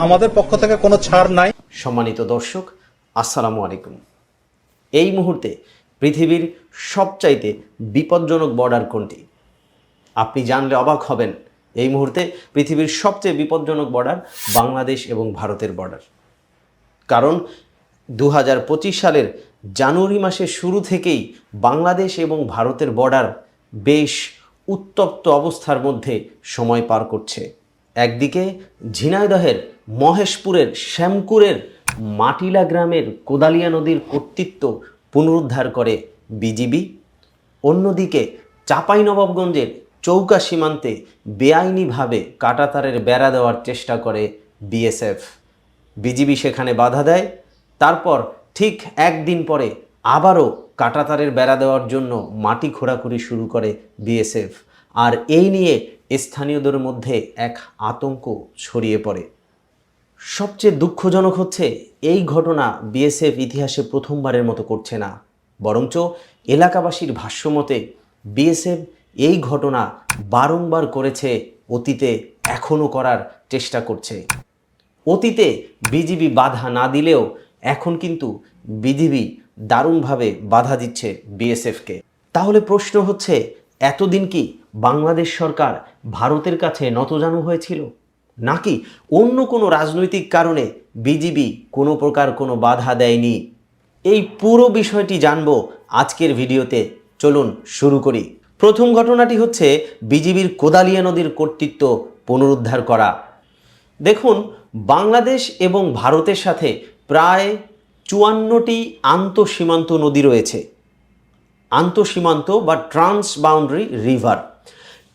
আমাদের পক্ষ থেকে কোনো ছাড় নাই। সম্মানিত দর্শক, আসসালামু আলাইকুম। এই মুহূর্তে পৃথিবীর সবচাইতে বিপজ্জনক বর্ডার কোনটি? আপনি জানলে অবাক হবেন। এই মুহূর্তে পৃথিবীর সবচেয়ে বিপজ্জনক বর্ডার বাংলাদেশ এবং ভারতের বর্ডার। কারণ 2025 সালের জানুয়ারি মাসের শুরু থেকেই বাংলাদেশ এবং ভারতের বর্ডার বেশ উত্তপ্ত অবস্থার মধ্যে সময় পার করছে। একদিকে ঝিনাইদহের মহেশপুরের শ্যামকুরের মাটিলা গ্রামের কোদালিয়া নদীর কর্তৃত্ব পুনরুদ্ধার করে বিজিবি, অন্যদিকে চাঁপাইনবাবগঞ্জের চৌকা সীমান্তে বেআইনিভাবে কাঁটাতারের বেড়া দেওয়ার চেষ্টা করে বিএসএফ। বিজিবি সেখানে বাধা দেয়, তারপর ঠিক একদিন পরে আবারও কাঁটাতারের বেড়া দেওয়ার জন্য মাটি খোঁড়াখুড়ি শুরু করে বিএসএফ। আর এই নিয়ে স্থানীয়দের মধ্যে এক আতঙ্ক ছড়িয়ে পড়ে। সবচেয়ে দুঃখজনক হচ্ছে এই ঘটনা বিএসএফ ইতিহাসে প্রথমবারের মতো করছে না, বরঞ্চ এলাকাবাসীর ভাষ্যমতে বিএসএফ এই ঘটনা বারংবার করেছে, অতীতে এখনও করার চেষ্টা করছে। অতীতে বিজিবি বাধা না দিলেও এখন কিন্তু বিজিবি দারুণভাবে বাধা দিচ্ছে বিএসএফকে। তাহলে প্রশ্ন হচ্ছে, এতদিন কি বাংলাদেশ সরকার ভারতের কাছে নতজানু হয়েছিল, নাকি অন্য কোনো রাজনৈতিক কারণে বিজিবি কোনো প্রকার কোনো বাধা দেয়নি? এই পুরো বিষয়টি জানবো আজকের ভিডিওতে। চলুন শুরু করি। প্রথম ঘটনাটি হচ্ছে বিজিবির কোদালিয়া নদীর কর্তৃত্ব পুনরুদ্ধার করা। দেখুন, বাংলাদেশ এবং ভারতের সাথে প্রায় 54টি আন্তঃসীমান্ত নদী রয়েছে। আন্তঃসীমান্ত বা ট্রান্সবাউন্ডারি রিভার।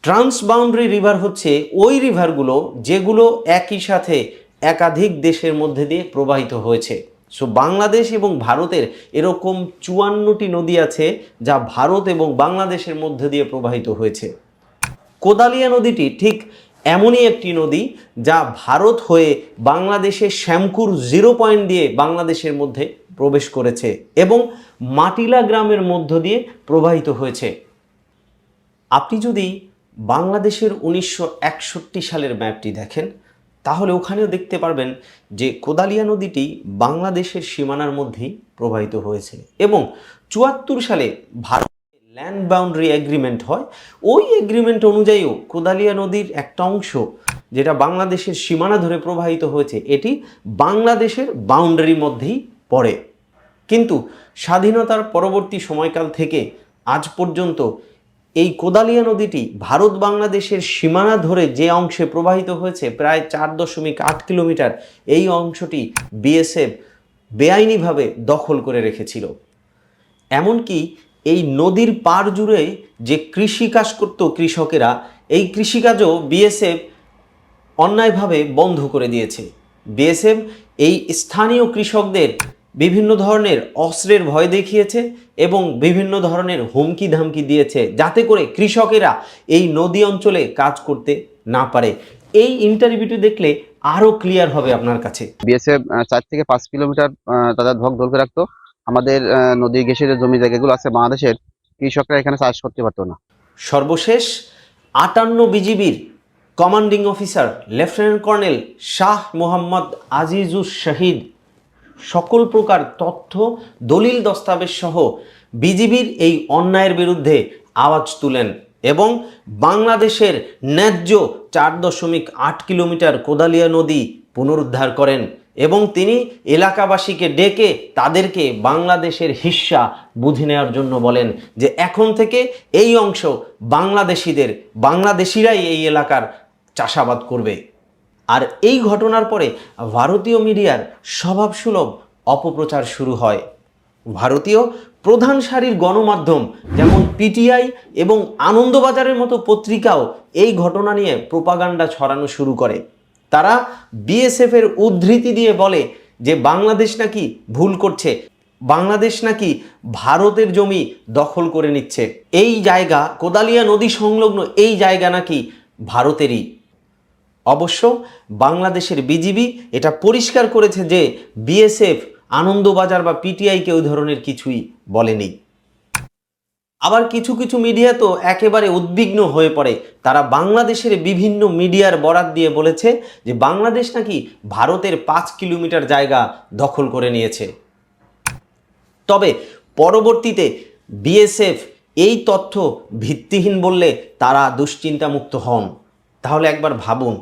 ট্রান্সবাউন্ডারি রিভার হচ্ছে ওই রিভারগুলো যেগুলো একই সাথে একাধিক দেশের মধ্যে দিয়ে প্রবাহিত হয়েছে। সো বাংলাদেশ এবং ভারতের এরকম 54টি নদী আছে যা ভারত এবং বাংলাদেশের মধ্যে দিয়ে প্রবাহিত হয়েছে। কোদালিয়া নদীটি ঠিক এমনই একটি নদী যা ভারত হয়ে বাংলাদেশের শ্যামকুর 0 পয়েন্ট দিয়ে বাংলাদেশের মধ্যে প্রবেশ করেছে এবং মাটিলা গ্রামের মধ্য দিয়ে প্রবাহিত হয়েছে। আপনি যদি বাংলাদেশের 1961 সালের ম্যাপটি দেখেন, তাহলে ওখানেও দেখতে পারবেন যে কোদালিয়া নদীটি বাংলাদেশের সীমানার মধ্যেই প্রবাহিত হয়েছে এবং 74 সালে ভারত ল্যান্ড বাউন্ডারি এগ্রিমেন্ট হয়। ওই এগ্রিমেন্ট অনুযায়ীও কোদালিয়া নদীর একটা অংশ যেটা বাংলাদেশের সীমানা ধরে প্রবাহিত হয়েছে, এটি বাংলাদেশের বাউন্ডারির মধ্যেই পড়ে। কিন্তু স্বাধীনতার পরবর্তী সময়কাল থেকে আজ পর্যন্ত এই কোদালিয়া নদীটি ভারত বাংলাদেশের সীমানা ধরে যে অংশে প্রবাহিত হয়েছে প্রায় 4.8 কিলোমিটার, এই অংশটি বিএসএফ বেআইনিভাবে দখল করে রেখেছিল। এমনকি এই নদীর পার জুড়ে যে কৃষিকাজ করত কৃষকেরা, এই কৃষিকাজও বিএসএফ অন্যায়ভাবে বন্ধ করে দিয়েছে। বিএসএফ এই স্থানীয় কৃষকদের বিভিন্ন ধরনের অস্ত্রের ভয় দেখিয়েছে এবং বিভিন্ন ধরনের হুমকি ধামকি দিয়েছে যাতে করে কৃষকেরা এই নদী অঞ্চলে কাজ করতে না পারে। এই ইন্টারভিউটি দেখলে আরও ক্লিয়ার হবে আপনার কাছে। বিএসএফ 4 থেকে 5 কিলোমিটার তাদের ধক ধরে রাখতো। আমাদের নদী ঘেঁষে যে জমি জায়গাগুলো আছে বাংলাদেশের, কৃষকরা এখানে চাষ করতে পারতো না। সর্বশেষ 58 বিজিবির commanding officer lieutenant colonel Shah Mohammad Azizus Shahid সকল প্রকার তথ্য, দলিল, দস্তাবেজ সহ বিজিবির এই অন্যায়ের বিরুদ্ধে আওয়াজ তুলেন এবং বাংলাদেশের ন্যায্য 4.8 কিলোমিটার কোদালিয়া নদী পুনরুদ্ধার করেন এবং তিনি এলাকাবাসীকে ডেকে তাদেরকে বাংলাদেশের হিস্সা বুঝে নেওয়ার জন্য বলেন যে এখন থেকে এই অংশ বাংলাদেশিদের, বাংলাদেশিরাই এই এলাকার চাষাবাদ করবে। আর এই ঘটনার পরে ভারতীয় মিডিয়ার স্বভাবসুলভ অপপ্রচার শুরু হয়। ভারতীয় প্রধান সারির গণমাধ্যম যেমন পিটিআই এবং আনন্দবাজারের মতো পত্রিকাও এই ঘটনা নিয়ে প্রোপাগান্ডা ছড়ানো শুরু করে। তারা বিএসএফের উদ্ধৃতি দিয়ে বলে যে বাংলাদেশ নাকি ভুল করছে, বাংলাদেশ নাকি ভারতের জমি দখল করে নিচ্ছে, এই জায়গা কোদালিয়া নদী সংলগ্ন এই জায়গা নাকি ভারতেরই। অবশ্য বাংলাদেশের বিজিবি এটা পরিষ্কার করেছে যে বিএসএফ আনন্দবাজার বা পিটিআইকে ওই ধরনের কিছুই বলেনি। আবার কিছু কিছু মিডিয়া তো একেবারে উদ্বিগ্ন হয়ে পড়ে। তারা বাংলাদেশের বিভিন্ন মিডিয়ার বরাত দিয়ে বলেছে যে বাংলাদেশ নাকি ভারতের 5 কিলোমিটার জায়গা দখল করে নিয়েছে। তবে পরবর্তীতে বিএসএফ এই তথ্য ভিত্তিহীন বললে তারা দুশ্চিন্তামুক্ত হন। তাহলে একবার ভাবুন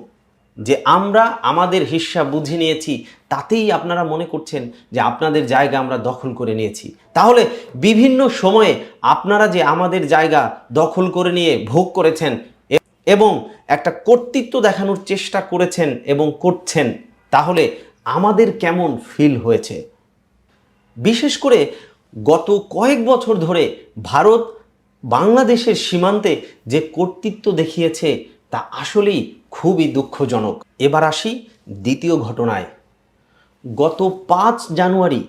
যে আমরা আমাদের হিস্সা বুঝে নিয়েছি, তাতেই আপনারা মনে করছেন যে আপনাদের জায়গা আমরা দখল করে নিয়েছি। তাহলে বিভিন্ন সময়ে আপনারা যে আমাদের জায়গা দখল করে নিয়ে ভোগ করেছেন এবং একটা কর্তৃত্ব দেখানোর চেষ্টা করেছেন এবং করছেন, তাহলে আমাদের কেমন ফিল হয়েছে? বিশেষ করে গত কয়েক বছর ধরে ভারত বাংলাদেশের সীমান্তে যে কর্তৃত্ব দেখিয়েছে তা আসলেই খুবই দুঃখজনক। এবার আসি দ্বিতীয় ঘটনায়। গত 5 জানুয়ারি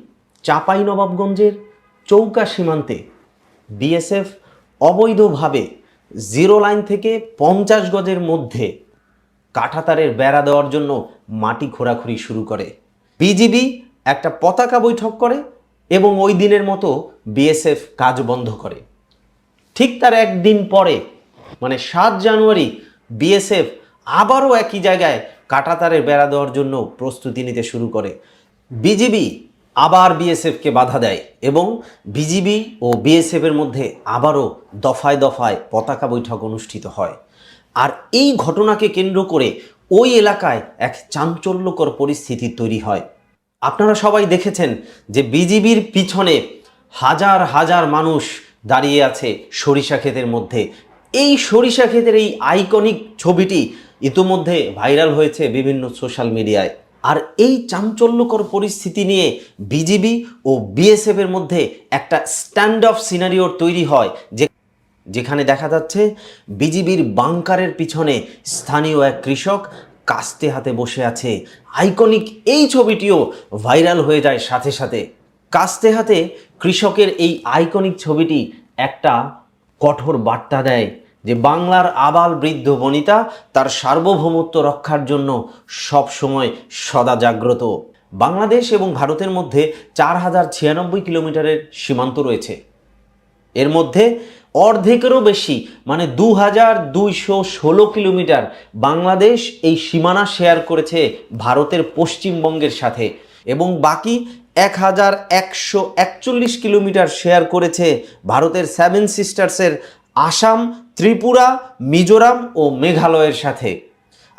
চাঁপাইনবাবগঞ্জের চৌকা সীমান্তে বিএসএফ অবৈধভাবে জিরো লাইন থেকে 50 গজের মধ্যে কাঁটাতারের বেড়া দেওয়ার জন্য মাটি খোঁড়াখুড়ি শুরু করে। বিজিবি একটা পতাকা বৈঠক করে এবং ওই দিনের মতো বিএসএফ কাজ বন্ধ করে। ঠিক তার একদিন পরে মানে 7 জানুয়ারি বিএসএফ আবারও একই জায়গায় কাঁটাতারের বেড়া দেওয়ার জন্য প্রস্তুতি নিতে শুরু করে। বিজিবি আবার বিএসএফকে বাধা দেয় এবং বিজিবি ও বিএসএফের মধ্যে আবারও দফায় দফায় পতাকা বৈঠক অনুষ্ঠিত হয়। আর এই ঘটনাকে কেন্দ্র করে ওই এলাকায় এক চাঞ্চল্যকর পরিস্থিতি তৈরি হয়। আপনারা সবাই দেখেছেন যে বিজিবির পিছনে হাজার হাজার মানুষ দাঁড়িয়ে আছে সরিষা ক্ষেতের মধ্যে। এই সরিষা ক্ষেতের এই আইকনিক ছবিটি ইতোমধ্যে ভাইরাল হয়েছে বিভিন্ন সোশ্যাল মিডিয়ায়। আর এই চাঞ্চল্যকর পরিস্থিতি নিয়ে বিজিবি ও বিএসএফের মধ্যে একটা স্ট্যান্ড অফ সিনারিও তৈরি হয়, যেখানে দেখা যাচ্ছে বিজিবির বাংকারের পিছনে স্থানীয় এক কৃষক কাস্তে হাতে বসে আছে। আইকনিক এই ছবিটিও ভাইরাল হয়ে যায় সাথে সাথে। কাস্তে হাতে কৃষকের এই আইকনিক ছবিটি একটা কঠোর বার্তা দেয় যে বাংলার আবাল বৃদ্ধ বনিতা তার সার্বভৌমত্ব রক্ষার জন্য সব সময় সদা জাগ্রত। বাংলাদেশ এবং ভারতের মধ্যে 4096 কিলোমিটারের সীমান্ত রয়েছে। এর মধ্যে অর্ধেকেরও বেশি মানে 2216 কিলোমিটার বাংলাদেশ এই সীমানা শেয়ার করেছে ভারতের পশ্চিমবঙ্গের সাথে এবং বাকি 1141 কিলোমিটার শেয়ার করেছে ভারতের 7 সিস্টার্সের আসাম, ত্রিপুরা, মিজোরাম ও মেঘালয়ের সাথে।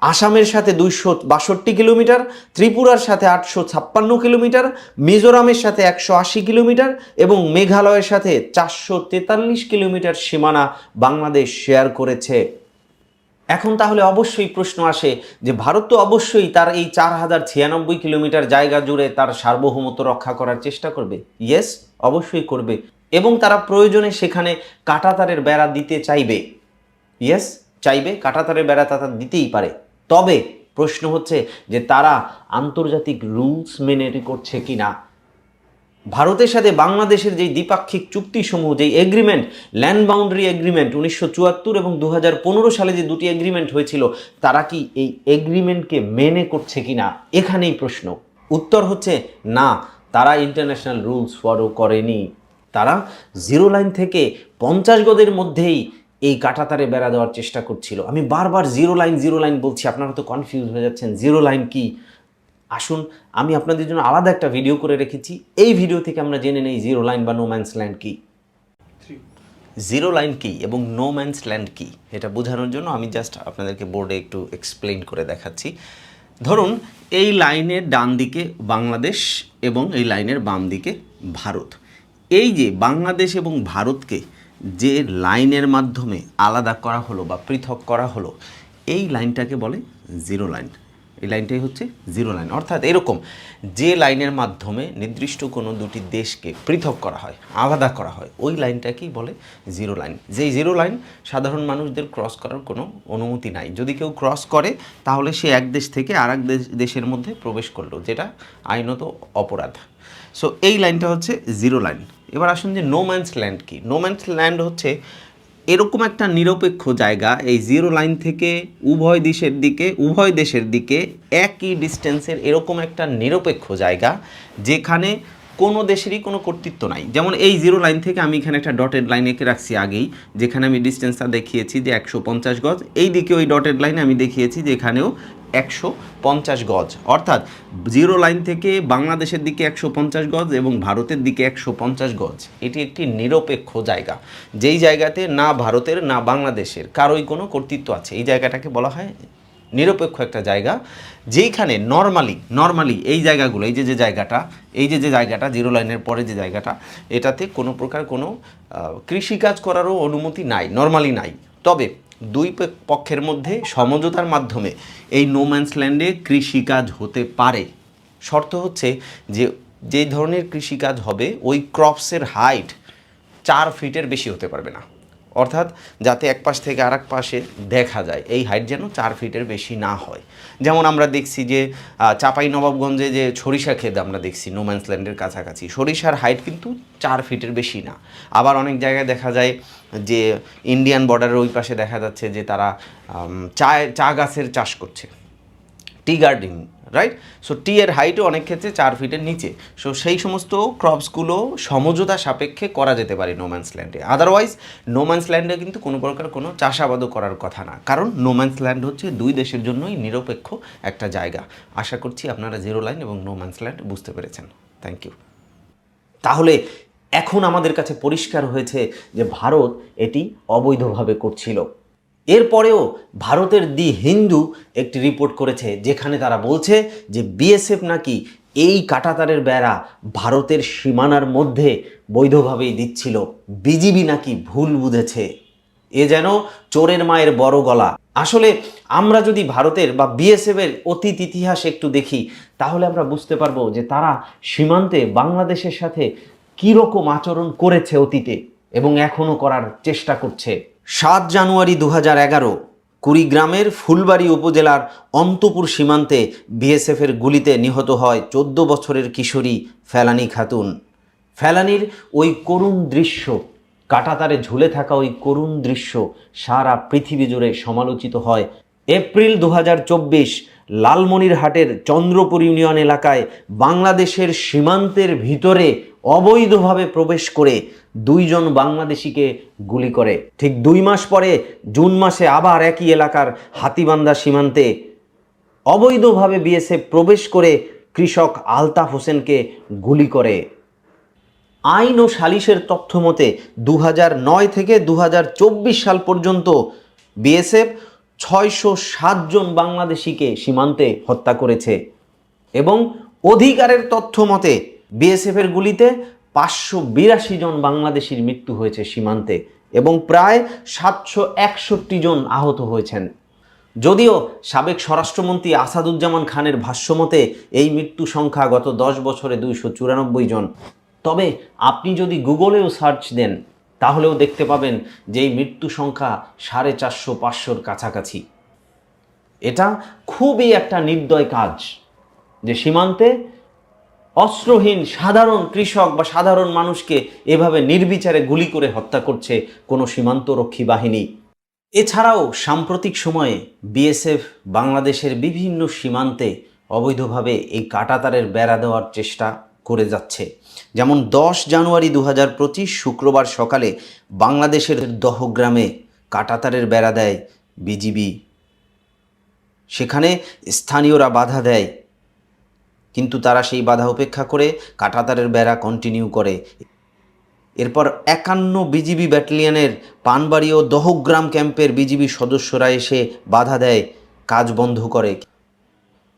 আসামের সাথে 262 কিলোমিটার, ত্রিপুরার সাথে 856 কিলোমিটার, মিজোরামের সাথে 180 কিলোমিটার এবং মেঘালয়ের সাথে 443 কিলোমিটার সীমানা বাংলাদেশ শেয়ার করেছে। এখন তাহলে অবশ্যই প্রশ্ন আসে যে ভারত তো অবশ্যই তার এই 4096 কিলোমিটার জায়গা জুড়ে তার সার্বভৌমত্ব রক্ষা করার চেষ্টা করবে। ইয়েস, অবশ্যই করবে এবং তারা প্রয়োজনে সেখানে কাঁটাতারের বেড়া দিতে চাইবে। ইয়েস, চাইবে, কাঁটাতারের বেড়া তারা দিতেই পারে। তবে প্রশ্ন হচ্ছে যে তারা আন্তর্জাতিক রুলস মেনে করছে কিনা। ভারতের সাথে বাংলাদেশের যেই দ্বিপাক্ষিক চুক্তিসমূহ, যেই এগ্রিমেন্ট, ল্যান্ড বাউন্ডারি এগ্রিমেন্ট 1974 এবং 2015 সালে যে দুটি এগ্রিমেন্ট হয়েছিল, তারা কি এই এগ্রিমেন্টকে মেনে করছে কিনা, এখানেই প্রশ্ন। উত্তর হচ্ছে না, তারা ইন্টারন্যাশনাল রুলস ফলো করেনি। তারা জিরো লাইন থেকে 50 গজের মধ্যেই এই কাঁটাতারে বেড়া দেওয়ার চেষ্টা করছিল। আমি বারবার জিরো লাইন বলছি, আপনারা তো কনফিউজ হয়ে যাচ্ছেন জিরো লাইন কি। আসুন, আমি আপনাদের জন্য আলাদা একটা ভিডিও করে রেখেছি, এই ভিডিও থেকে আমরা জেনে নেই জিরো লাইন বা নো ম্যানস ল্যান্ড কি। জিরো লাইন কি এবং নো ম্যানস ল্যান্ড কি এটা বোঝানোর জন্য আমি জাস্ট আপনাদেরকে বোর্ডে একটু এক্সপ্লেইন করে দেখাচ্ছি। ধরুন এই লাইনের ডান দিকে বাংলাদেশ এবং এই লাইনের বাম দিকে ভারত। এই যে বাংলাদেশ এবং ভারতকে যে লাইনের মাধ্যমে আলাদা করা হলো বা পৃথক করা হলো, এই লাইনটাকে বলে জিরো লাইন। এই লাইনটাই হচ্ছে জিরো লাইন। অর্থাৎ এরকম যে লাইনের মাধ্যমে নির্দিষ্ট কোনো দুটি দেশকে পৃথক করা হয়, আলাদা করা হয়, ওই লাইনটাকেই বলে জিরো লাইন। যেই জিরো লাইন সাধারণ মানুষদের ক্রস করার কোনো অনুমতি নাই। যদি কেউ ক্রস করে তাহলে সে এক দেশ থেকে আর এক দেশের মধ্যে প্রবেশ করলো, যেটা আইনত অপরাধ। সো এই লাইনটা হচ্ছে জিরো লাইন। এবার আসুন যে নো ম্যানস ল্যান্ড কি। নো ম্যানস ল্যান্ড হচ্ছে এরকম একটা নিরপেক্ষ জায়গা, এই জিরো লাইন থেকে উভয় দেশের দিকে একই ডিস্টেন্সের এরকম একটা নিরপেক্ষ জায়গা, যেখানে কোনো দেশেরই কোনো কর্তৃত্ব নাই। যেমন এই জিরো লাইন থেকে আমি এখানে একটা ডটেড লাইন এঁকে রাখছি আগেই, যেখানে আমি ডিস্টেন্সটা দেখিয়েছি যে 150 গজ, এই দিকে ওই ডটেড লাইনে আমি দেখিয়েছি যে এখানেও 150 গজ, অর্থাৎ জিরো লাইন থেকে বাংলাদেশের দিকে 150 গজ এবং ভারতের দিকে 150 গজ। এটি একটি নিরপেক্ষ জায়গা, যেই জায়গাতে না ভারতের না বাংলাদেশের কারোই কোনো কর্তৃত্ব আছে। এই জায়গাটাকে বলা হয় নিরপেক্ষ একটা জায়গা, যেইখানে নর্মালি এই জায়গাগুলো, এই যে জায়গাটা জিরো লাইনের পরে যে জায়গাটা, এটাতে কোনো প্রকার কোনো কৃষিকাজ করারও অনুমতি নাই, নর্মালি নাই। তবে দুই পক্ষের মধ্যে সমঝোতার মাধ্যমে এই নোম্যান্স ল্যান্ডে কৃষিকাজ হতে পারে। শর্ত হচ্ছে যে যে ধরনের কৃষিকাজ হবে ওই ক্রপসের হাইট 4 ফিটের বেশি হতে পারবে না, অর্থাৎ যাতে এক পাশ থেকে আর এক পাশে দেখা যায় এই হাইট যেন 4 ফিটের বেশি না হয়। যেমন আমরা দেখছি যে চাঁপাই নবাবগঞ্জে যে সরিষা ক্ষেত আমরা দেখছি নোম্যান্স ল্যান্ডের কাছাকাছি, সরিষার হাইট কিন্তু 4 ফিটের বেশি না। আবার অনেক জায়গায় দেখা যায় যে ইন্ডিয়ান বর্ডারের ওই পাশে দেখা যাচ্ছে যে তারা চা গাছের চাষ করছে, টি গার্ডেন, রাইট? সো টি এর হাইটও অনেক ক্ষেত্রে 4 ফিটের নিচে। সো সেই সমস্ত ক্রপসগুলো সমঝোতা সাপেক্ষে করা যেতে পারে নোম্যান্স ল্যান্ডে। আদারওয়াইজ নোম্যান্স ল্যান্ডে কিন্তু কোনো প্রকার কোনো চাষাবাদও করার কথা না, কারণ নোম্যান্স ল্যান্ড হচ্ছে দুই দেশের জন্যই নিরপেক্ষ একটা জায়গা। আশা করছি আপনারা জিরো লাইন এবং নোম্যান্স ল্যান্ড বুঝতে পেরেছেন। Thank you. তাহলে এখন আমাদের কাছে পরিষ্কার হয়েছে যে ভারত এটি অবৈধভাবে করছিল। এরপরেও ভারতের দি হিন্দু একটি রিপোর্ট করেছে, যেখানে তারা বলছে যে বিএসএফ নাকি এই কাঁটাতারের বেড়া ভারতের সীমানার মধ্যে বৈধভাবেই দিচ্ছিল, বিজিবি নাকি ভুল বুঝেছে। এ যেন চোরের মায়ের বড় গলা। আসলে আমরা যদি ভারতের বা বিএসএফের অতীত ইতিহাস একটু দেখি, তাহলে আমরা বুঝতে পারবো যে তারা সীমান্তে বাংলাদেশের সাথে কীরকম আচরণ করেছে অতীতে এবং এখনও করার চেষ্টা করছে। 7 জানুয়ারি 2011 কুড়িগ্রামের ফুলবাড়ি উপজেলার অন্তপুর সীমান্তে বিএসএফের গুলিতে নিহত হয় 14 বছরের কিশোরী ফেলানী খাতুন। ফেলানীর ওই করুণ দৃশ্য, কাঁটাতারে ঝুলে থাকা ওই করুণ দৃশ্য সারা পৃথিবী জুড়ে সমালোচিত হয়। এপ্রিল 2024 লালমনিরহাটের চন্দ্রপুর ইউনিয়ন এলাকায় বাংলাদেশের সীমান্তের ভিতরে অবৈধভাবে প্রবেশ করে 2 জন বাংলাদেশিকে গুলি করে। ঠিক 2 মাস পরে জুন মাসে আবার একই এলাকার হাতীবান্ধা সীমান্তে অবৈধভাবে বিএসএফ প্রবেশ করে কৃষক আলতাফ হোসেনকে গুলি করে। আইন ও সালিশের তথ্য মতে 2009 থেকে 2024 সাল পর্যন্ত বিএসএফ 607 জন বাংলাদেশিকে সীমান্তে হত্যা করেছে এবং অধিকারের তথ্য মতে বিএসএফের গুলিতে 582 জন বাংলাদেশির মৃত্যু হয়েছে সীমান্তে এবং প্রায় 761 জন আহত হয়েছেন। যদিও সাবেক স্বরাষ্ট্রমন্ত্রী আসাদুজ্জামান খানের ভাষ্যমতে এই মৃত্যু সংখ্যা গত 10 বছরে 294 জন। তবে আপনি যদি গুগলেও সার্চ দেন তাহলেও দেখতে পাবেন যে এই মৃত্যু সংখ্যা 450-500-র কাছাকাছি। এটা খুবই একটা নির্দয় কাজ যে সীমান্তে অস্ত্রহীন সাধারণ কৃষক বা সাধারণ মানুষকে এভাবে নির্বিচারে গুলি করে হত্যা করছে কোনো সীমান্তরক্ষী বাহিনী। এছাড়াও সাম্প্রতিক সময়ে বিএসএফ বাংলাদেশের বিভিন্ন সীমান্তে অবৈধভাবে এই কাঁটাতারের বেড়া দেওয়ার চেষ্টা করে যাচ্ছে। যেমন 10 জানুয়ারি 2025 শুক্রবার সকালে বাংলাদেশের দহগ্রামে কাঁটাতারের বেড়া দেয় বিজিবি। সেখানে স্থানীয়রা বাধা দেয়, কিন্তু তারা সেই বাধা উপেক্ষা করে কাঁটাতারের বেড়া কন্টিনিউ করে। এরপর 51 বিজিবি ব্যাটালিয়নের পানবাড়ি ও দহগ্রাম ক্যাম্পের বিজিবি সদস্যরা এসে বাধা দেয়, কাজ বন্ধ করে।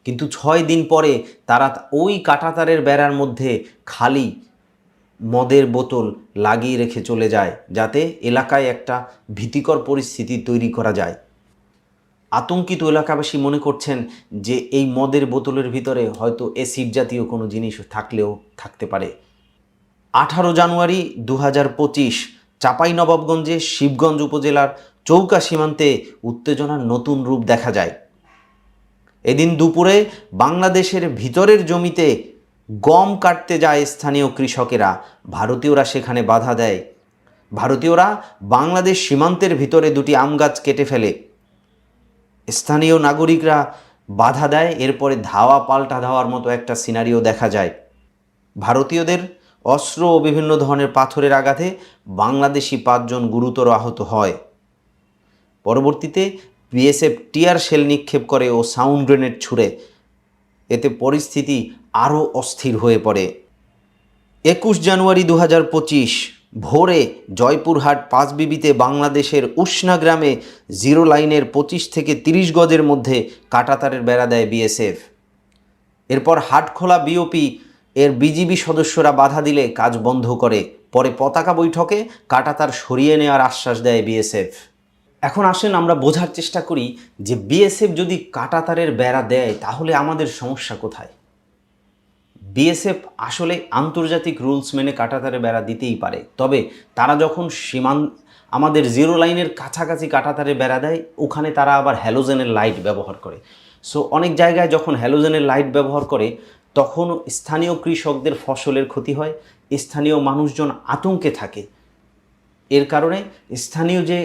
কিন্তু 6 দিন পরে তারা ওই কাঁটাতারের বেড়ার মধ্যে খালি মদের বোতল লাগিয়ে রেখে চলে যায়, যাতে এলাকায় একটা ভীতিকর পরিস্থিতি তৈরি করা যায়। আতঙ্কিত এলাকাবাসী মনে করছেন যে এই মদের বোতলের ভিতরে হয়তো অ্যাসিড জাতীয় কোনো জিনিস থাকলেও থাকতে পারে। 18 জানুয়ারি 2025 চাঁপাইনবাবগঞ্জে শিবগঞ্জ উপজেলার চৌকা সীমান্তে উত্তেজনার নতুন রূপ দেখা যায়। এদিন দুপুরে বাংলাদেশের ভিতরের জমিতে গম কাটতে যায় স্থানীয় কৃষকেরা, ভারতীয়রা সেখানে বাধা দেয়। ভারতীয়রা বাংলাদেশ সীমান্তের ভিতরে 2টি আম গাছ কেটে ফেলে, স্থানীয় নাগরিকরা বাধা দেয়। এরপরে ধাওয়া পাল্টা ধাওয়ার মতো একটা সিনারিও দেখা যায়। ভারতীয়দের অস্ত্র ও বিভিন্ন ধরনের পাথরের আঘাতে বাংলাদেশি 5 জন গুরুতর আহত হয়। পরবর্তীতে বিএসএফ টিয়ার শেল নিক্ষেপ করে ও সাউন্ড গ্রেনেড ছুড়ে, এতে পরিস্থিতি আরও অস্থির হয়ে পড়ে। 21 জানুয়ারি 2025 ভোরে জয়পুরহাট পাঁচবিবিতে বাংলাদেশের উষ্ণা গ্রামে জিরো লাইনের 25 থেকে 30 গজের মধ্যে কাঁটাতারের বেড়া দেয় বিএসএফ। এরপর হাটখোলা বিওপি এর বিজিবি সদস্যরা বাধা দিলে কাজ বন্ধ করে। পরে পতাকা বৈঠকে কাঁটাতার সরিয়ে নেওয়ার আশ্বাস দেয় বিএসএফ। এখন আসেন আমরা বোঝার চেষ্টা করি যে বিএসএফ যদি কাঁটাতারের বেড়া দেয় তাহলে আমাদের সমস্যা কোথায়। বিএসএফ আসলে আন্তর্জাতিক রুলস মেনে কাঁটাতারে বেড়া দিতেই পারে, তবে তারা যখন আমাদের জিরো লাইনের কাছাকাছি কাঁটাতারে বেড়া দেয়, ওখানে তারা আবার হ্যালোজেনের লাইট ব্যবহার করে। সো অনেক জায়গায় যখন হ্যালোজেনের লাইট ব্যবহার করে তখন স্থানীয় কৃষকদের ফসলের ক্ষতি হয়, স্থানীয় মানুষজন আতঙ্কে থাকে। এর কারণে স্থানীয় যে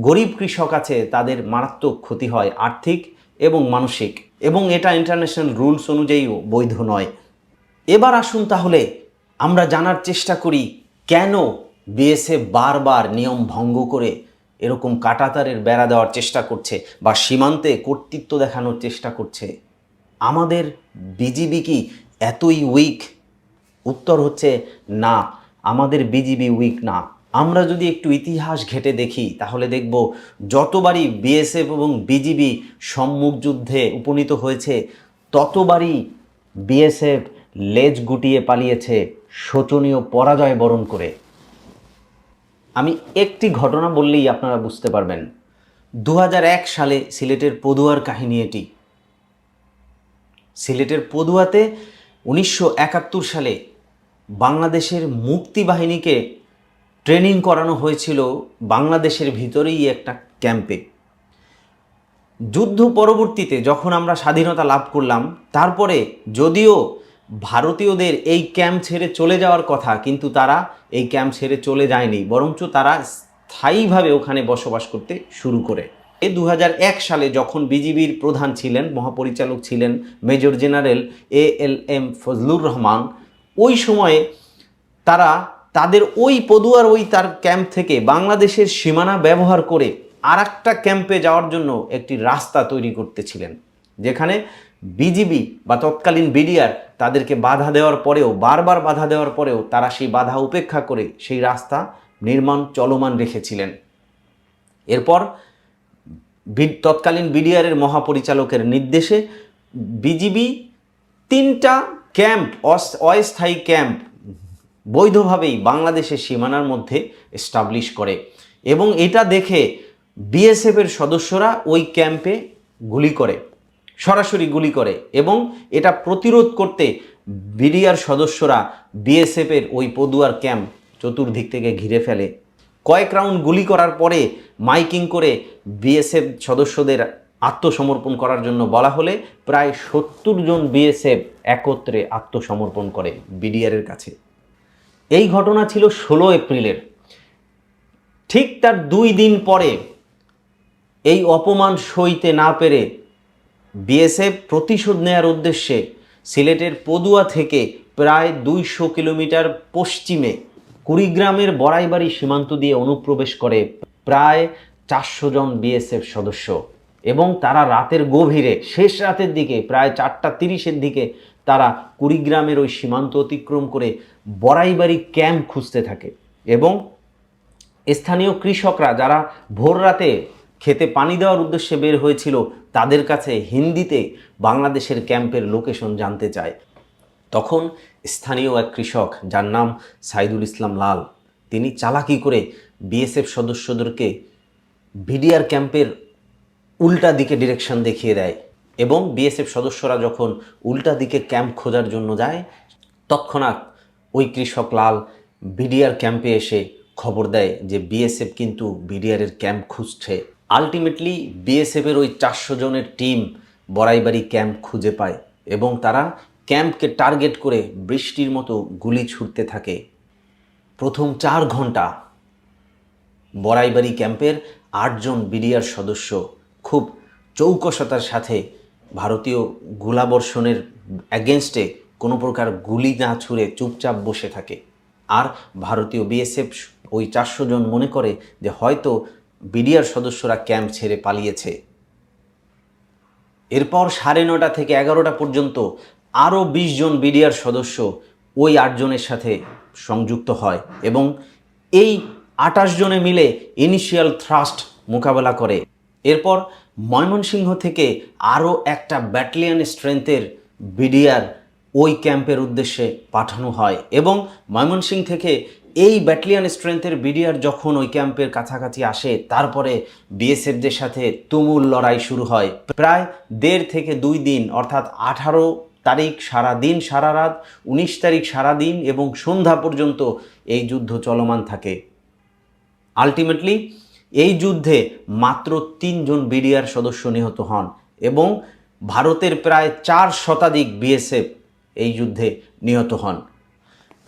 গরিব কৃষক আছে তাদের মারাত্মক ক্ষতি হয়, আর্থিক এবং মানসিক, এবং এটা ইন্টারন্যাশনাল রুলস অনুযায়ীও বৈধ নয়। এবার আসুন তাহলে আমরা জানার চেষ্টা করি কেন বিএসএফ বারবার নিয়ম ভঙ্গ করে এরকম কাঁটাতারের বেড়া দেওয়ার চেষ্টা করছে বা সীমান্তে কর্তৃত্ব দেখানোর চেষ্টা করছে। আমাদের বিজিবি কি এতই উইক? উত্তর হচ্ছে না, আমাদের বিজিবি উইক না। আমরা যদি একটু ইতিহাস ঘেঁটে দেখি তাহলে দেখব যতবারই বিএসএফ এবং বিজিবি সম্মুখ যুদ্ধে উপনীত হয়েছে ততবারই বিএসএফ লেজ গুটিয়ে পালিয়েছে শোচনীয় পরাজয় বরণ করে। আমি একটি ঘটনা বললেই আপনারা বুঝতে পারবেন। 2001 সালে সিলেটের পদুয়ার কাহিনী এটি। সিলেটের পদুয়াতে 1971 সালে বাংলাদেশের মুক্তিবাহিনীকে ট্রেনিং করানো হয়েছিল বাংলাদেশের ভিতরেই একটা ক্যাম্পে। যুদ্ধ পরবর্তীতে যখন আমরা স্বাধীনতা লাভ করলাম, তারপরে যদিও ভারতীয়দের এই ক্যাম্প ছেড়ে চলে যাওয়ার কথা, কিন্তু তারা এই ক্যাম্প ছেড়ে চলে যায়নি, বরঞ্চ তারা স্থায়ীভাবে ওখানে বসবাস করতে শুরু করে। 2001 সালে যখন বিজিবির প্রধান ছিলেন, মহাপরিচালক ছিলেন major general ALM Fazlur Rahman, ওই সময়ে তারা তাদের ওই পদুয়ার তার ক্যাম্প থেকে বাংলাদেশের সীমানা ব্যবহার করে আরেকটা ক্যাম্পে যাওয়ার জন্য একটি রাস্তা তৈরি করতেছিলেন, যেখানে বিজিবি বা তৎকালীন বিডিআর তাদেরকে বাধা দেওয়ার পরেও, বারবার বাধা দেওয়ার পরেও তারা সেই বাধা উপেক্ষা করে সেই রাস্তা নির্মাণ চলমান রেখেছিলেন। এরপর তৎকালীন বিডিআরের মহাপরিচালকের নির্দেশে বিজিবি 3টা ক্যাম্প, অস্থায়ী ক্যাম্প বৈধভাবেই বাংলাদেশের সীমানার মধ্যে এস্টাবলিশ করে, এবং এটা দেখে বিএসএফের সদস্যরা ওই ক্যাম্পে গুলি করে, সরাসরি গুলি করে, এবং এটা প্রতিরোধ করতে বিডিআর সদস্যরা বিএসএফের ওই পদুয়ার ক্যাম্প চতুর্দিক থেকে ঘিরে ফেলে। কয়েক রাউন্ড গুলি করার পরে মাইকিং করে বিএসএফ সদস্যদের আত্মসমর্পণ করার জন্য বলা হলে প্রায় 70 জন বিএসএফ একত্রে আত্মসমর্পণ করে বিডিআরের কাছে। এই ঘটনা ছিল 16 এপ্রিলের। ঠিক তার 2 দিন পরে এই অপমান সইতে না পেরে বিএসএফ প্রতিশোধ নেয়ার উদ্দেশ্যে সিলেটের পদুয়া থেকে প্রায় 200 কিলোমিটার পশ্চিমে কুড়িগ্রামের বড়াইবাড়ি সীমান্ত দিয়ে অনুপ্রবেশ করে প্রায় 400 জন বিএসএফ সদস্য, এবং তারা রাতের গভীরে, শেষ রাতের দিকে প্রায় 4:30-এর দিকে তারা কুড়িগ্রামের ওই সীমান্ত অতিক্রম করে বড়াইবাড়ি ক্যাম্প খুঁজতে থাকে। এবং স্থানীয় কৃষকরা যারা ভোর রাতে খেতে পানি দেওয়ার উদ্দেশ্যে বের হয়েছিল তাদের কাছে হিন্দিতে বাংলাদেশের ক্যাম্পের লোকেশন জানতে চায়। তখন স্থানীয় এক কৃষক, যার নাম সাইদুল ইসলাম লাল, তিনি চালাকি করে বিএসএফ সদস্যদেরকে বিডিআর ক্যাম্পের উল্টা দিকে ডিরেকশন দেখিয়ে দেয়, এবং বিএসএফ সদস্যরা যখন উল্টা দিকে ক্যাম্প খোঁজার জন্য যায়, তৎক্ষণাৎ ওই কৃষক লাল বিডিআর ক্যাম্পে এসে খবর দেয় যে বিএসএফ কিন্তু বিডিআরের ক্যাম্প খুঁজছে। আলটিমেটলি বিএসএফের ওই 400 জনের টিম বড়াইবাড়ি ক্যাম্প খুঁজে পায়, এবং তারা ক্যাম্পকে টার্গেট করে বৃষ্টির মতো গুলি ছুড়তে থাকে। প্রথম 4 ঘন্টা বড়াইবাড়ি ক্যাম্পের 8 জন বিডিআর সদস্য খুব চৌকসতার সাথে ভারতীয় গোলাবর্ষণের অ্যাগেনস্টে কোনো প্রকার গুলি না ছুঁড়ে চুপচাপ বসে থাকে। আর ভারতীয় বিএসএফ ওই 400 জন মনে করে যে হয়তো বিডিআর সদস্যরা ক্যাম্প ছেড়ে পালিয়েছে। এরপর 9:30 থেকে 11টা পর্যন্ত আরও 20 জন বিডিআর সদস্য ওই 8 জনের সাথে সংযুক্ত হয় এবং এই 28 জনে মিলে ইনিশিয়াল থ্রাস্ট মোকাবেলা করে। এরপর ময়মনসিংহ থেকে আরও একটা ব্যাটালিয়ন স্ট্রেংথের বিডিআর ওই ক্যাম্পের উদ্দেশ্যে পাঠানো হয় এবং ময়মনসিংহ থেকে এই ব্যাটালিয়ন স্ট্রেংথের বিডিআর যখন ওই ক্যাম্পের কাছাকাছি আসে, তারপরে বিএসএফদের সাথে তুমুল লড়াই শুরু হয়। প্রায় 1.5 থেকে 2 দিন, অর্থাৎ 18 তারিখ সারা দিন সারা রাত, 19 তারিখ সারা দিন এবং সন্ধ্যা পর্যন্ত এই যুদ্ধ চলমান থাকে। আলটিমেটলি এই যুদ্ধে মাত্র 3 জন বিডিআর সদস্য নিহত হন এবং ভারতের প্রায় 4 শতাধিক বিএসএফ এই যুদ্ধে নিহত হন।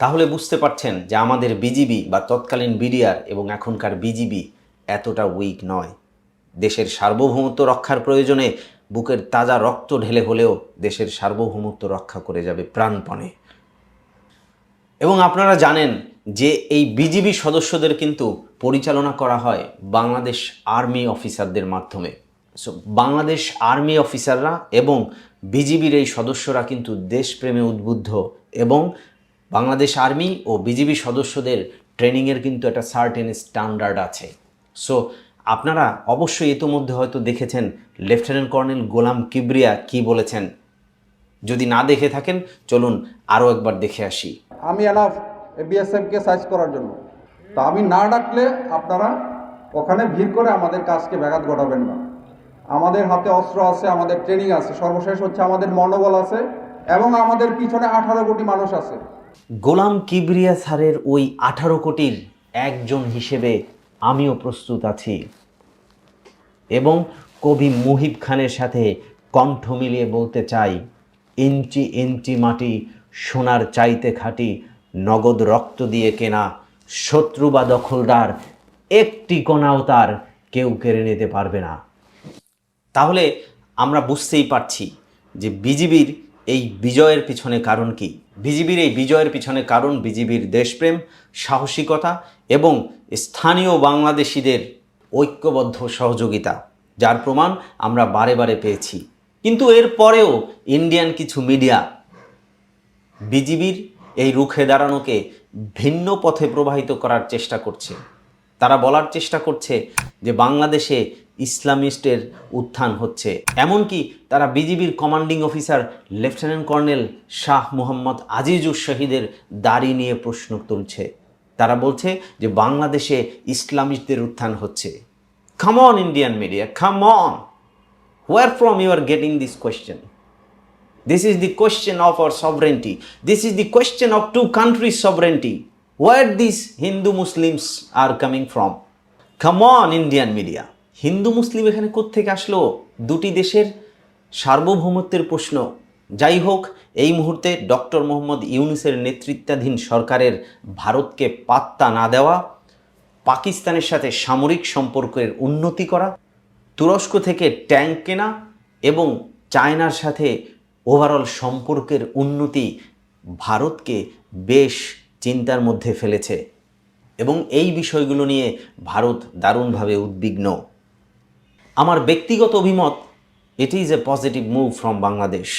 তাহলে বুঝতে পারছেন যে আমাদের বিজিবি বা তৎকালীন বিডিআর এবং এখনকার বিজিবি এতটা উইক নয়। দেশের সার্বভৌমত্ব রক্ষার প্রয়োজনে বুকের তাজা রক্ত ঢেলে হলেও দেশের সার্বভৌমত্ব রক্ষা করে যাবে প্রাণপণে। এবং আপনারা জানেন যে এই বিজিবি সদস্যদের কিন্তু পরিচালনা করা হয় বাংলাদেশ আর্মি অফিসারদের মাধ্যমে। সো বাংলাদেশ আর্মি অফিসাররা এবং বিজিবির এই সদস্যরা কিন্তু দেশপ্রেমে উদ্বুদ্ধ এবং বাংলাদেশ আর্মি ও বিজিবি সদস্যদের ট্রেনিংয়ের কিন্তু একটা সার্টেন স্ট্যান্ডার্ড আছে। সো আপনারা অবশ্যই ইতিমধ্যে হয়তো দেখেছেন লেফটেন্যান্ট কর্নেল গোলাম কিবরিয়া কি বলেছেন। যদি না দেখে থাকেন চলুন আরও একবার দেখে আসি। আমি এনাফ বিএসএফকে সাইজ করার জন্য, তো আমি না ডাকলে আপনারা ওখানে ভিড় করে আমাদের কাজকে ব্যাঘাত ঘটাবেন না। আমাদের হাতে অস্ত্র আছে, আমাদের ট্রেনিং আছে, সর্বশেষ হচ্ছে আমাদের মনোবল আছে এবং আমাদের পিছনে 18 কোটি মানুষ আছে। গোলাম কিবরিয়া স্যারের ওই 18 কোটির একজন হিসেবে আমিও প্রস্তুত আছি এবং কবি মুহিব খানের সাথে কণ্ঠ মিলিয়ে বলতে চাই, ইঞ্চি ইঞ্চি মাটি সোনার চাইতে খাঁটি, নগদ রক্ত দিয়ে কেনা, শত্রু বা দখলদার একটি কণাও তার কেউ কেড়ে নিতে পারবে না। তাহলে আমরা বুঝতেই পারছি যে বিজিবির এই বিজয়ের পিছনে কারণ কি। বিজিবির এই বিজয়ের পিছনে কারণ বিজিবির দেশপ্রেম, সাহসিকতা এবং স্থানীয় বাংলাদেশিদের ঐক্যবদ্ধ সহযোগিতা, যার প্রমাণ আমরা বারে বারে পেয়েছি। কিন্তু এর পরেও ইন্ডিয়ান কিছু মিডিয়া বিজিবির এই রুখে দাঁড়ানোকে ভিন্ন পথে প্রবাহিত করার চেষ্টা করছে। তারা বলার চেষ্টা করছে যে বাংলাদেশে ইসলামিস্টের উত্থান হচ্ছে। এমনকি তারা বিজিবির commanding officer lieutenant colonel Shah Mohammad Azizur শহীদের দাড়ি নিয়ে প্রশ্ন তুলছে। তারা বলছে যে বাংলাদেশে ইসলামিস্টদের উত্থান হচ্ছে। Come on Indian media, come on, where from you are getting this question? This is the question of our sovereignty. This is the question of two countries' sovereignty. Where these Hindu Muslims are coming from? Come on, Indian media. Hindu মুসলিম এখানে কোত্থেকে আসলো? দুটি দেশের সার্বভৌমত্বের প্রশ্ন। যাই হোক, এই মুহূর্তে ডক্টর মোহাম্মদ ইউনূসের নেতৃত্বাধীন সরকারের ভারতকে পাত্তা না দেওয়া, পাকিস্তানের সাথে সামরিক সম্পর্কের উন্নতি করা, তুরস্ক থেকে ট্যাঙ্ক কেনা এবং চায়নার সাথে ওভারঅল সম্পর্কের উন্নতি ভারতকে বেশ চিন্তার মধ্যে ফেলেছে এবং এই বিষয়গুলো নিয়ে ভারত দারুণভাবে উদ্বিগ্ন। আমার ব্যক্তিগত অভিমত, it is a positive move from Bangladesh.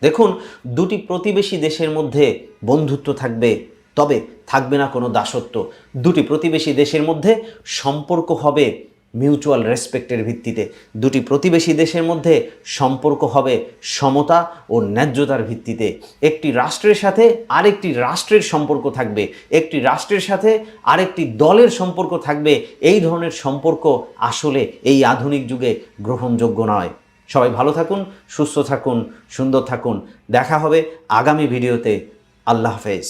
দেখুন, দুটি প্রতিবেশী দেশের মধ্যে বন্ধুত্ব থাকবে, তবে থাকবে না কোনো দাসত্ব। দুটি প্রতিবেশী দেশের মধ্যে সম্পর্ক হবে মিউচুয়াল রেসপেক্টের ভিত্তিতে। দুটি প্রতিবেশী দেশের মধ্যে সম্পর্ক হবে সমতা ও ন্যায্যতার ভিত্তিতে। একটি রাষ্ট্রের সাথে আরেকটি রাষ্ট্রের সম্পর্ক থাকবে, একটি রাষ্ট্রের সাথে আরেকটি দলের সম্পর্ক থাকবে। এই ধরনের সম্পর্ক আসলে এই আধুনিক যুগে গ্রহণযোগ্য নয়। সবাই ভালো থাকুন, সুস্থ থাকুন, সুন্দর থাকুন। দেখা হবে আগামী ভিডিওতে। আল্লাহ হাফেজ।